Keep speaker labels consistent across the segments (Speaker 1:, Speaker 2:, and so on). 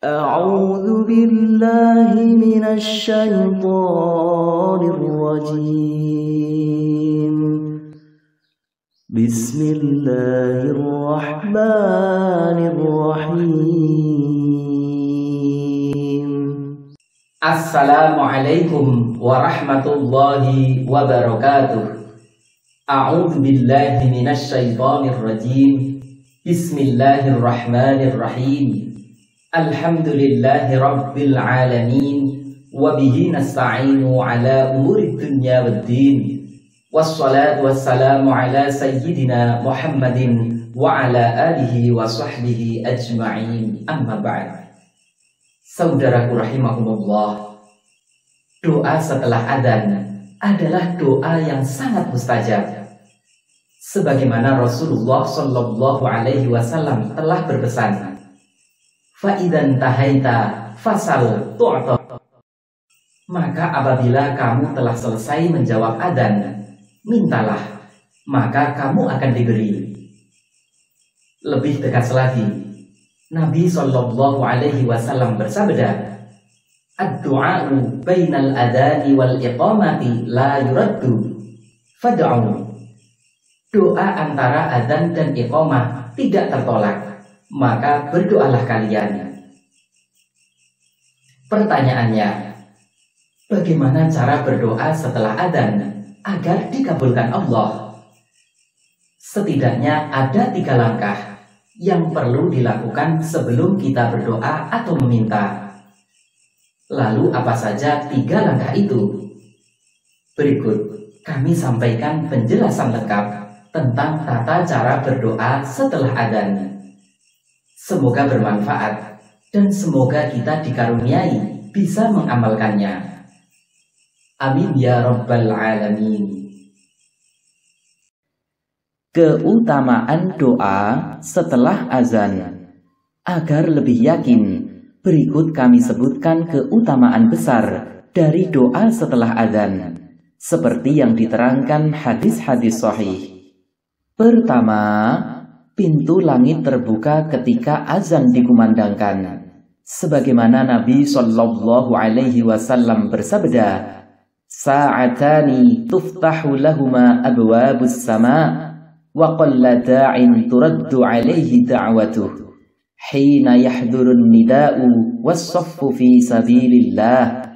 Speaker 1: أعوذ بالله من الشيطان الرجيم. بسم الله الرحمن الرحيم.
Speaker 2: Assalamualaikum warahmatullahi wabarakatuh. A'udzu billahi minasy syaithanir rajim. Bismillahirrahmanirrahim. Alhamdulillahi rabbil alamin. Wa bihi nasta'inu ala umurid dunya waddin. Wassalatu wassalamu ala sayyidina Muhammadin wa ala alihi wa sahbihi ajma'in. Amma ba'd. Saudaraku rahimakumullah, doa setelah adzan adalah doa yang sangat mustajab. Sebagaimana Rasulullah Shallallahu Alaihi Wasallam telah berpesan, "Fa'idan tahaita fasal tu'ta." Maka apabila kamu telah selesai menjawab adzan, mintalah, maka kamu akan diberi. Lebih tegas lagi, Nabi Shallallahu Alaihi Wasallam bersabda, "Ad-du'a'u bainal adani wal iqamati la yuraddu, fad'u." Doa antara adzan dan iqamah tidak tertolak, maka berdoalah kalian. Pertanyaannya, bagaimana cara berdoa setelah adzan agar dikabulkan Allah? Setidaknya ada 3 langkah yang perlu dilakukan sebelum kita berdoa atau meminta. Lalu apa saja 3 langkah itu? Berikut kami sampaikan penjelasan lengkap tentang tata cara berdoa setelah adzan. Semoga bermanfaat dan semoga kita dikaruniai bisa mengamalkannya. Amin ya rabbal alamin.
Speaker 1: Keutamaan doa setelah azan. Agar lebih yakin, berikut kami sebutkan keutamaan besar dari doa setelah azan, seperti yang diterangkan hadis-hadis sahih. Pertama, pintu langit terbuka ketika azan dikumandangkan. Sebagaimana Nabi Shallallahu Alaihi Wasallam bersabda, "Sa'atani tuftahu lahuma abwabus sama', wa qalla da'in turaddu alaihi da'watuh, hina yahdurun nida'u was-saffu fi sabilillah."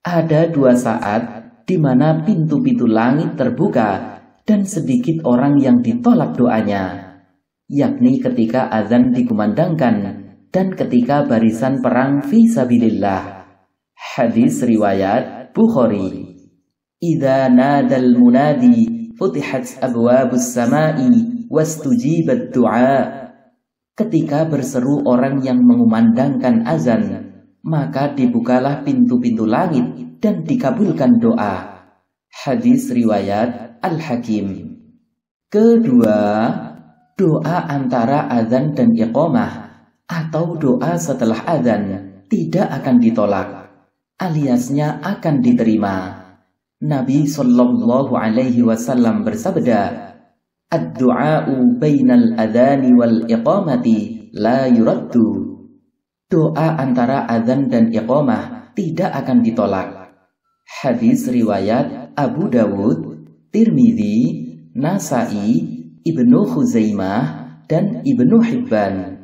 Speaker 1: Ada 2 saat di mana pintu-pintu langit terbuka dan sedikit orang yang ditolak doanya, yakni ketika azan dikumandangkan dan ketika barisan perang fi sabilillah. Hadis riwayat Bukhari. Idza nadal munadi futihat abwabus sama'i wastujibat du'a. Ketika berseru orang yang mengumandangkan azan, maka dibukalah pintu-pintu langit dan dikabulkan doa. Hadis riwayat Al-Hakim. Kedua, doa antara azan dan iqamah atau doa setelah azan tidak akan ditolak, aliasnya akan diterima. Nabi Shallallahu Alaihi Wasallam bersabda, "Ad-du'a'u bainal adani wal iqamati la yuraddu." Doa antara azan dan iqamah tidak akan ditolak. Hadis riwayat Abu Dawud, Tirmidzi, Nasa'i, Ibnu Khuzaimah, dan Ibnu Hibban.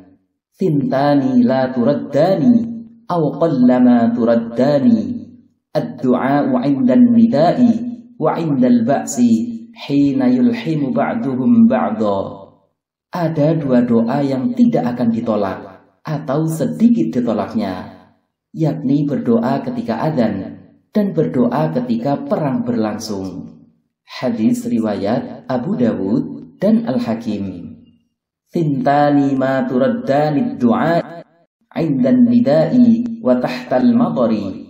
Speaker 1: "Thintani la turaddani, aw qallama turaddani. Ad-du'a'u 'indan nida'i wa 'indal ba'si hina yulhimu ba'duhum ba'da." Ada 2 doa yang tidak akan ditolak atau sedikit ditolaknya, yakni berdoa ketika adzan dan berdoa ketika perang berlangsung. Hadis riwayat Abu Dawud dan Al-Hakim. "Thintani ma turaddani du'a 'indan nida'i wa tahtal matari."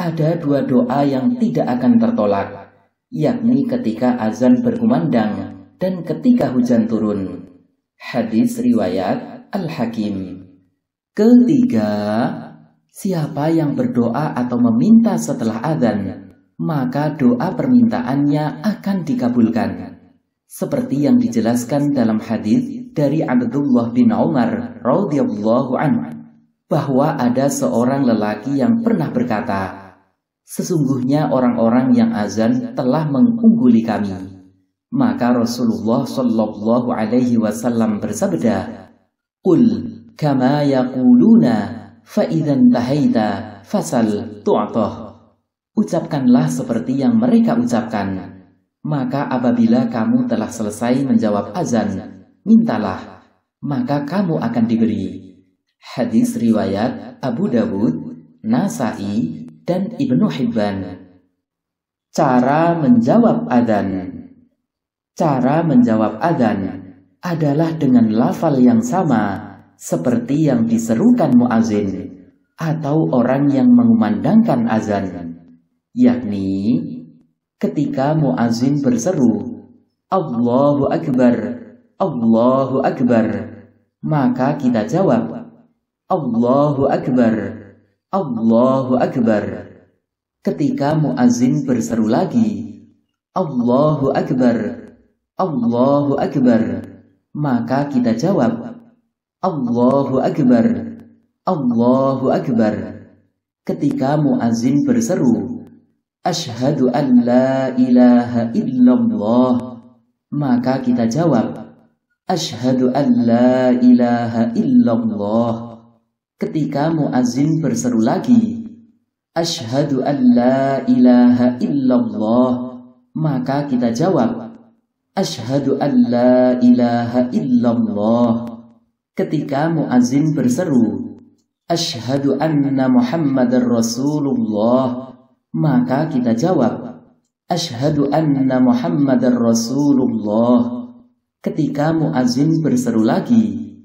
Speaker 1: Ada 2 doa yang tidak akan tertolak, yakni ketika azan berkumandang dan ketika hujan turun. Hadis riwayat Al-Hakim. Ketiga, siapa yang berdoa atau meminta setelah azan, maka doa permintaannya akan dikabulkan. Seperti yang dijelaskan dalam hadis dari Abdullah bin Umar radhiyallahu anhu. bahwa ada seorang lelaki yang pernah berkata, "Sesungguhnya orang-orang yang azan telah mengungguli kami." Maka Rasulullah Shallallahu Alaihi Wasallam bersabda, "Qul kama yaquluna fa idzan tahaita fasal tu'tah." Ucapkanlah seperti yang mereka ucapkan, maka apabila kamu telah selesai menjawab azan, mintalah, maka kamu akan diberi. Hadis riwayat Abu Dawud, Nasai, dan Ibnu Hibban. Cara menjawab adzan. Cara menjawab adzan adalah dengan lafal yang sama seperti yang diserukan muazin atau orang yang mengumandangkan azan, yakni ketika muazin berseru Allahu Akbar, Allahu Akbar, maka kita jawab Allahu Akbar, Allahu Akbar. Ketika muazin berseru lagi Allahu Akbar, Allahu Akbar, maka kita jawab Allahu Akbar, Allahu Akbar. Ketika muazin berseru Asyhadu an la ilaha illallah, maka kita jawab Asyhadu an la ilaha illallah. Ketika muazin berseru lagi Asyhadu an la ilaha illallah, maka kita jawab Asyhadu an la ilaha illallah. Ketika muazin berseru Asyhadu anna Muhammadar Rasulullah, maka kita jawab Asyhadu anna Muhammadar Rasulullah. Ketika muazin berseru lagi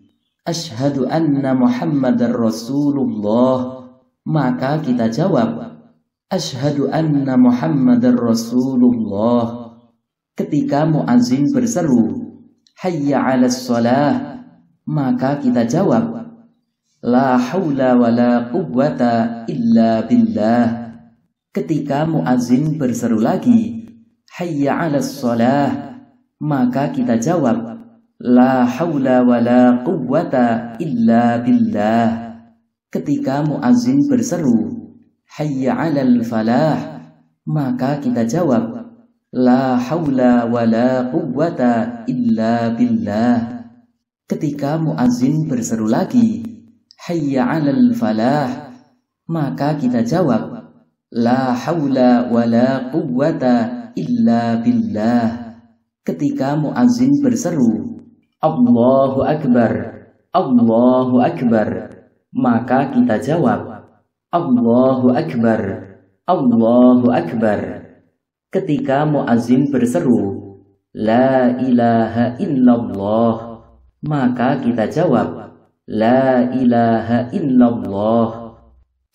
Speaker 1: Asyhadu anna Muhammadar Rasulullah, maka kita jawab Asyhadu anna Muhammadar Rasulullah. Ketika muazin berseru Hayya 'alas shalah, maka kita jawab La haula wa la quwwata illa billah. Ketika muazin berseru lagi Hayya 'alas shalah, maka kita jawab La haula wa la quwwata illa billah. Ketika muazin berseru Hayya 'alal falah, maka kita jawab La haula wa la quwwata illa billah. Ketika muazin berseru lagi Hayya 'alal falah, maka kita jawab La haula wa la quwwata illa billah. Ketika muazin berseru Allahu Akbar, Allahu Akbar, maka kita jawab Allahu Akbar, Allahu Akbar. Ketika muazin berseru La ilaha illallah, maka kita jawab La ilaha illallah.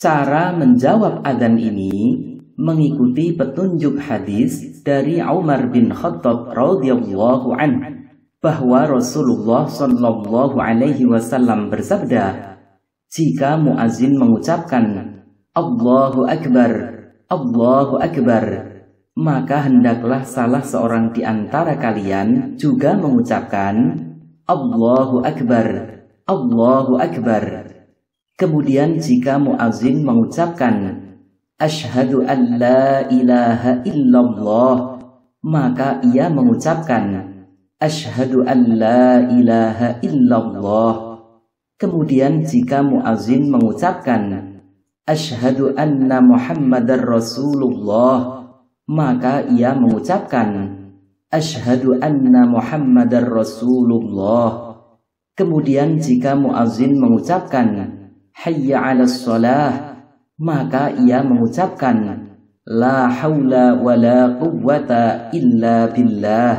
Speaker 1: Cara menjawab adzan ini mengikuti petunjuk hadis dari Umar bin Khattab radhiyallahu anhu bahwa Rasulullah Shallallahu Alaihi Wasallam bersabda, jika muazin mengucapkan Allahu Akbar, Allahu Akbar, maka hendaklah salah seorang di antara kalian juga mengucapkan Allahu Akbar, Allahu Akbar. Kemudian jika muazin mengucapkan Asyhadu an la ilaha illallah, maka ia mengucapkan Asyhadu an la ilaha illallah. Kemudian jika muazin mengucapkan Asyhadu anna Muhammadar Rasulullah, maka ia mengucapkan Asyhadu anna Muhammadar Rasulullah. Kemudian jika muazin mengucapkan Hayya 'alas shalah, maka ia mengucapkan La haula wa la quwwata illa billah.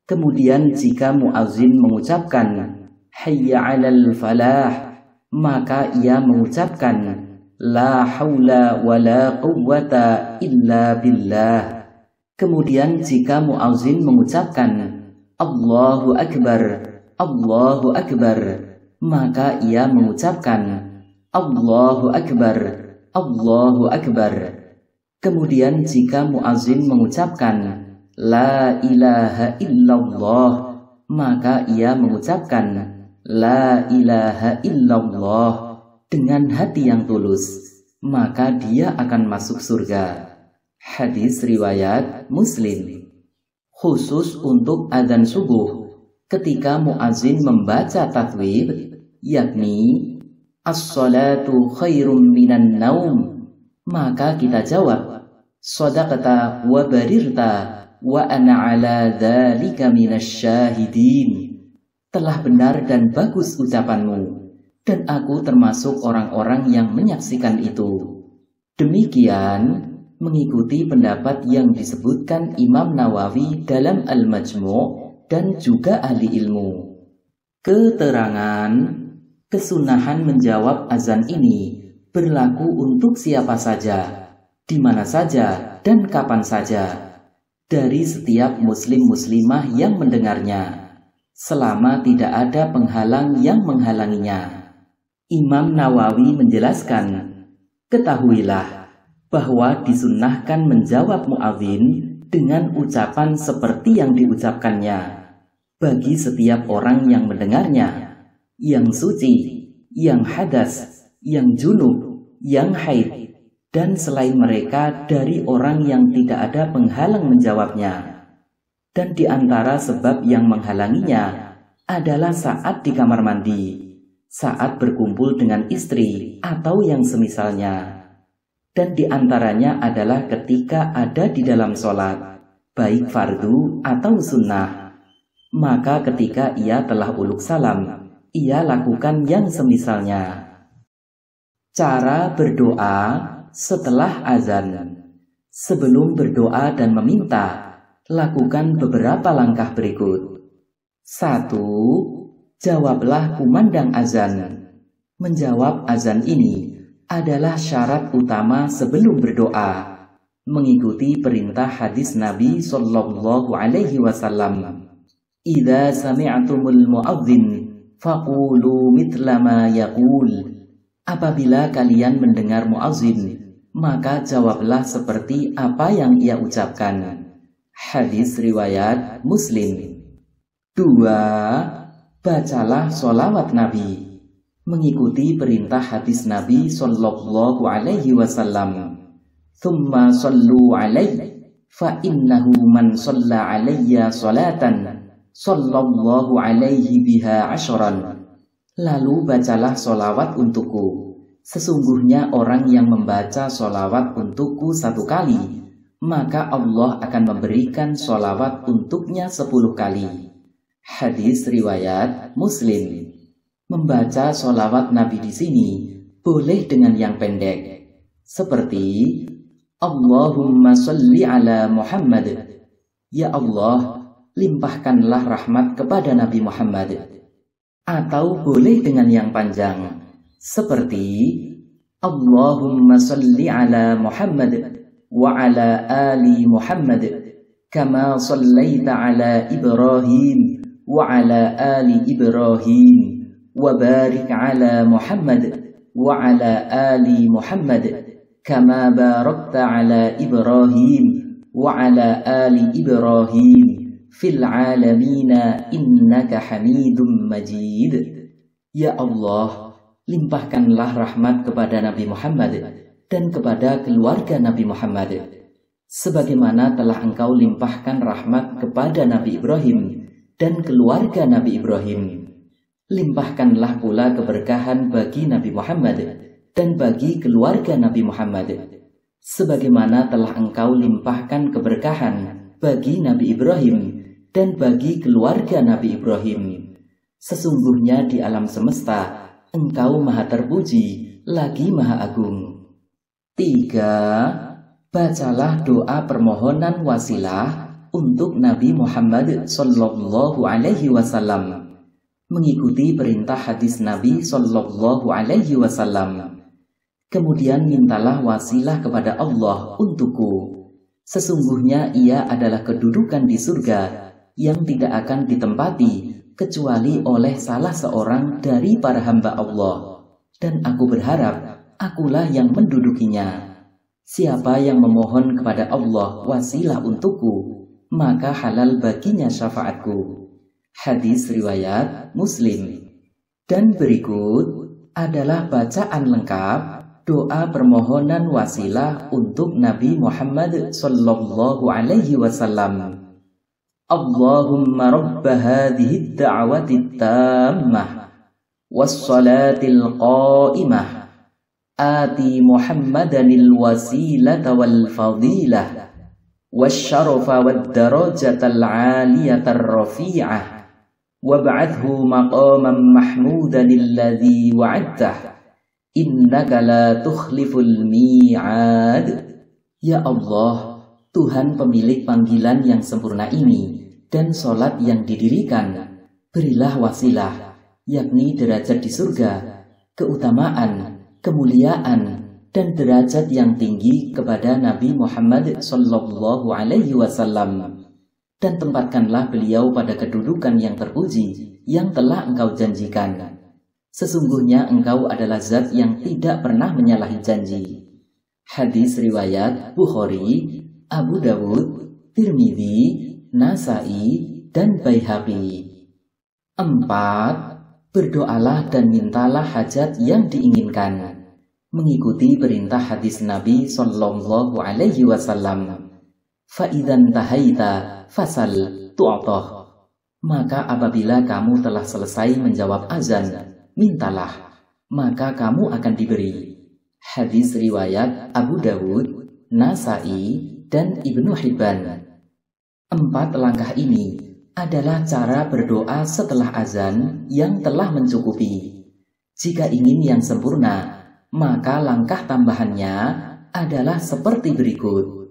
Speaker 1: Kemudian jika muazin mengucapkan Hayya 'alal falah, maka ia mengucapkan La haula wa la quwwata illa billah. Kemudian jika muazin mengucapkan Allahu Akbar, Allahu Akbar, maka ia mengucapkan Allahu Akbar, Allahu Akbar. Kemudian jika muazin mengucapkan La ilaha illallah, maka ia mengucapkan La ilaha illallah. dengan hati yang tulus, maka dia akan masuk surga. Hadis riwayat Muslim. Khusus untuk adzan subuh, ketika muazin membaca tathwib, yakni as-salatu khairum minan naum, maka kita jawab, shadaqta wa barirta wa ana ala dzalika minasyahidin. Telah benar dan bagus ucapanmu, dan aku termasuk orang-orang yang menyaksikan itu. Demikian mengikuti pendapat yang disebutkan Imam Nawawi dalam Al-Majmu' dan juga ahli ilmu. Keterangan kesunahan menjawab azan ini berlaku untuk siapa saja, di mana saja, dan kapan saja, dari setiap muslim-muslimah yang mendengarnya, selama tidak ada penghalang yang menghalanginya. Imam Nawawi menjelaskan, ketahuilah bahwa disunnahkan menjawab muadzin dengan ucapan seperti yang diucapkannya bagi setiap orang yang mendengarnya, yang suci, yang hadas, yang junub, yang haid, dan selain mereka dari orang yang tidak ada penghalang menjawabnya. Dan di antara sebab yang menghalanginya adalah saat di kamar mandi, saat berkumpul dengan istri atau yang semisalnya. Dan di antaranya adalah ketika ada di dalam sholat, baik fardu atau sunnah. Maka ketika ia telah uluk salam, ia lakukan yang semisalnya. Cara berdoa setelah azan. Sebelum berdoa dan meminta, lakukan beberapa langkah berikut. 1. Jawablah kumandang azan. Menjawab azan ini adalah syarat utama sebelum berdoa, mengikuti perintah hadis Nabi Shallallahu Alaihi Wasallam. Idza sami'tumul mu'adzin faqulu mithla ma yaqul. Apabila kalian mendengar muadzin, maka jawablah seperti apa yang ia ucapkan. Hadis riwayat Muslim. 2. Bacalah sholawat Nabi. Mengikuti perintah hadis Nabi Sallallahu Alaihi Wasallam. Thumma sallu alaihi, fa innahu man shalla alayya salatan, sallallahu alaihi biha ashran. Lalu bacalah sholawat untukku. Sesungguhnya orang yang membaca sholawat untukku 1 kali, maka Allah akan memberikan sholawat untuknya 10 kali. Hadis riwayat Muslim. Membaca sholawat Nabi di sini boleh dengan yang pendek, seperti Allahumma sholli ala Muhammad. Ya Allah, limpahkanlah rahmat kepada Nabi Muhammad. Atau boleh dengan yang panjang, seperti Allahumma sholli ala Muhammad wa ala ali Muhammad kama shallaita ala Ibrahim wa ala ali Ibrahim wa barik ala Muhammad wa ala ali Muhammad kama barakta ala Ibrahim wa ala ali Ibrahim fil alamina innaka hamidum majid. Ya Allah, limpahkanlah rahmat kepada Nabi Muhammad dan kepada keluarga Nabi Muhammad, sebagaimana telah Engkau limpahkan rahmat kepada Nabi Ibrahim dan keluarga Nabi Ibrahim. Limpahkanlah pula keberkahan bagi Nabi Muhammad dan bagi keluarga Nabi Muhammad, sebagaimana telah Engkau limpahkan keberkahan bagi Nabi Ibrahim dan bagi keluarga Nabi Ibrahim. Sesungguhnya di alam semesta Engkau maha terpuji lagi maha agung. 3. Bacalah doa permohonan wasilah untuk Nabi Muhammad Sallallahu Alaihi Wasallam, mengikuti perintah hadis Nabi Sallallahu Alaihi Wasallam. Kemudian mintalah wasilah kepada Allah untukku. Sesungguhnya ia adalah kedudukan di surga yang tidak akan ditempati kecuali oleh salah seorang dari para hamba Allah. Dan aku berharap akulah yang mendudukinya. Siapa yang memohon kepada Allah wasilah untukku, maka halal baginya syafaatku. Hadis riwayat Muslim. Dan berikut adalah bacaan lengkap doa permohonan wasilah untuk Nabi Muhammad sallallahu alaihi wasallam. Allahumma rabb hadhihi ad-da'wati tammah was-salatil qa'imah ati Muhammadanil wasilata wal fadilah wasyarafa wad-darajatal 'aliyatar rafi'ah wab'athhu maqaman mahmudan alladhi wa'adtah innaka la tukhliful mi'ad. Ya Allah, Tuhan pemilik panggilan yang sempurna ini dan sholat yang didirikan, berilah wasilah, yakni derajat di surga, keutamaan, kemuliaan, dan derajat yang tinggi kepada Nabi Muhammad sallallahu alaihi wasallam, dan tempatkanlah beliau pada kedudukan yang terpuji yang telah Engkau janjikan. Sesungguhnya Engkau adalah zat yang tidak pernah menyalahi janji. Hadis riwayat Bukhari, Abu Dawud, Tirmidzi, Nasai, dan Baihaqi. 4. Berdoalah dan mintalah hajat yang diinginkan, mengikuti perintah hadis Nabi sallallahu alaihi wasallam. Fa'idan tahaita fasal tu'atoh. Maka apabila kamu telah selesai menjawab azan, mintalah, maka kamu akan diberi. Hadis riwayat Abu Dawud, Nasai, dan Ibnu Hibban. 4 langkah ini adalah cara berdoa setelah azan yang telah mencukupi. Jika ingin yang sempurna, maka langkah tambahannya adalah seperti berikut.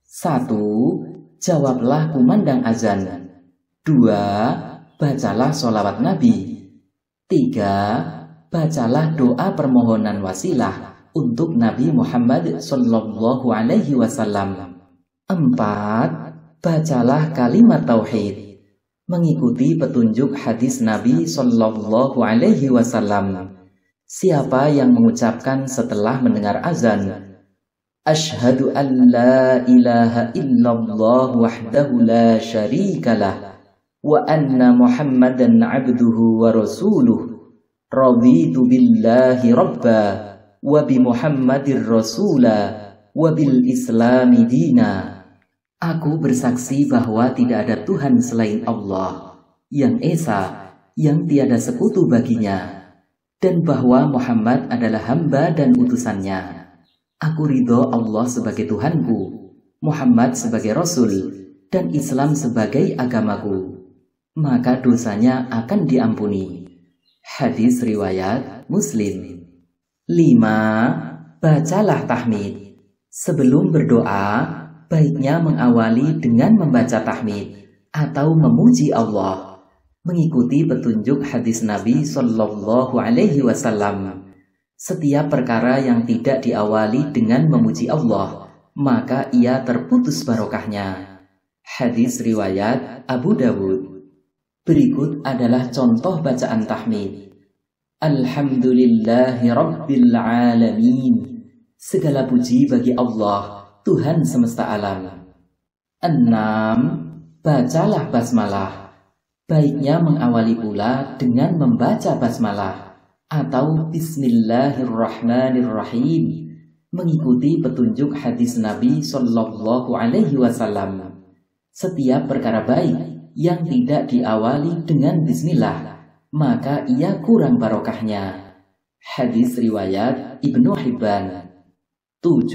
Speaker 1: 1. Jawablah kumandang azan. 2. Bacalah sholawat Nabi. 3. Bacalah doa permohonan wasilah untuk Nabi Muhammad sallallahu alaihi wasallam. 4. Bacalah kalimat tauhid, mengikuti petunjuk hadis Nabi sallallahu alaihi wasallam. Siapa yang mengucapkan setelah mendengar azan, Asyhadu an la ilaha illallah wahdahu la syarikalah wa anna Muhammadan abduhu wa rasuluh, raditu billahi rabba wa bi Muhammadir rasula wa bil islami dina. Aku bersaksi bahwa tidak ada Tuhan selain Allah, yang esa, yang tiada sekutu baginya, dan bahwa Muhammad adalah hamba dan utusannya. Aku ridho Allah sebagai Tuhanku, Muhammad sebagai Rasul, dan Islam sebagai agamaku. Maka dosanya akan diampuni. Hadis riwayat Muslim. 5. Bacalah tahmid. Sebelum berdoa, baiknya mengawali dengan membaca tahmid atau memuji Allah, mengikuti petunjuk hadis Nabi sallallahu alaihi wasallam. Setiap perkara yang tidak diawali dengan memuji Allah, maka ia terputus barokahnya. Hadis riwayat Abu Dawud. Berikut adalah contoh bacaan tahmid. Alhamdulillahi Rabbil Alamin. Segala puji bagi Allah, Tuhan semesta alam. 6. Bacalah basmalah. Baiknya mengawali pula dengan membaca basmalah atau Bismillahirrahmanirrahim, mengikuti petunjuk hadis Nabi sallallahu alaihi wasallam. Setiap perkara baik yang tidak diawali dengan bismillah, maka ia kurang barokahnya. Hadis riwayat Ibnu Hibban. 7.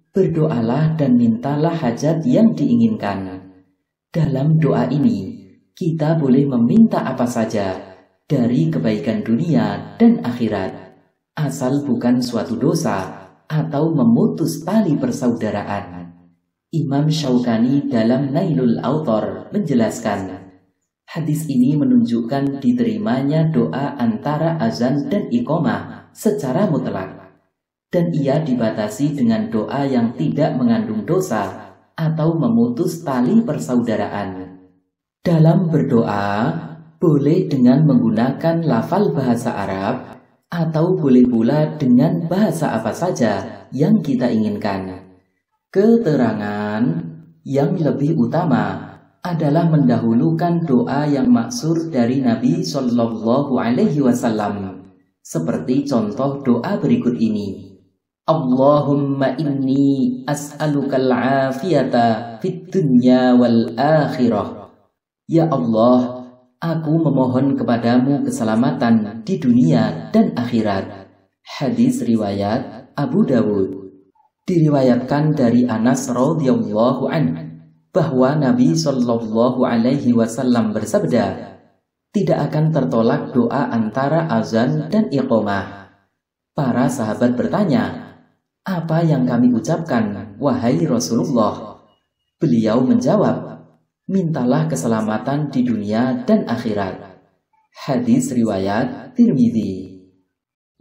Speaker 1: Berdoalah dan mintalah hajat yang diinginkan. Dalam doa ini, kita boleh meminta apa saja dari kebaikan dunia dan akhirat, asal bukan suatu dosa atau memutus tali persaudaraan. Imam Syaukani dalam Nailul Autor menjelaskan, hadis ini menunjukkan diterimanya doa antara azan dan iqamah secara mutlak, dan ia dibatasi dengan doa yang tidak mengandung dosa atau memutus tali persaudaraan. Dalam berdoa, boleh dengan menggunakan lafal bahasa Arab, atau boleh pula dengan bahasa apa saja yang kita inginkan. Keterangan yang lebih utama adalah mendahulukan doa yang maksur dari Nabi Sallallahu Alaihi Wasallam, Seperti contoh doa berikut ini. Allahumma inni as'alukal afiyata fid dunya wal akhirah. Ya Allah, aku memohon kepadamu keselamatan di dunia dan akhirat. Hadis riwayat Abu Dawud. Diriwayatkan dari Anas radhiyallahu anhu bahwa Nabi Shallallahu alaihi wasallam bersabda, tidak akan tertolak doa antara azan dan iqamah. Para sahabat bertanya, apa yang kami ucapkan, wahai Rasulullah? Beliau menjawab, mintalah keselamatan di dunia dan akhirat. Hadis riwayat Tirmidzi.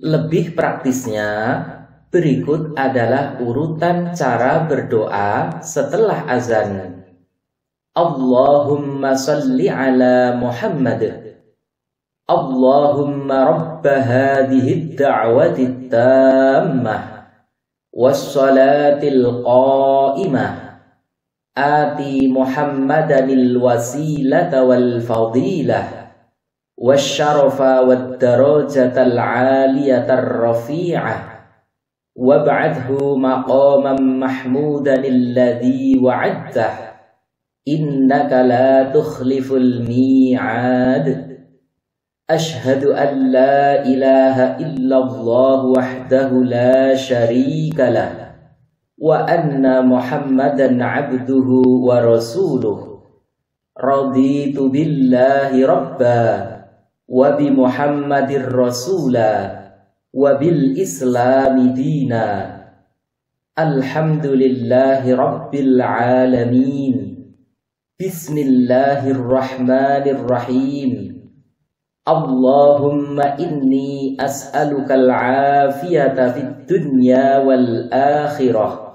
Speaker 1: Lebih praktisnya, berikut adalah urutan cara berdoa setelah azan. Allahumma salli ala Muhammad. Allahumma rabba hadhihi ad-da'wati tammah was-salatil qa'imah ati Muhammadanil wasilata wal fadilah wasyarafa wad-darajatal 'aliyatar rafi'ah wab'adhu maqaman mahmudan alladhi wa'adtah innaka la tukhliful mi'ad ashhadu an la ilaha illallah wahdahu la syarika lah wa anna muhammadan abduhu wa rasuluh raditu billahi rabba wa bi muhammadir rasula wa bil islami dina alhamdulillahi rabbil alamin bismillahirrahmanirrahim Allahumma inni as'alukal afiyata fid dunya wal akhirah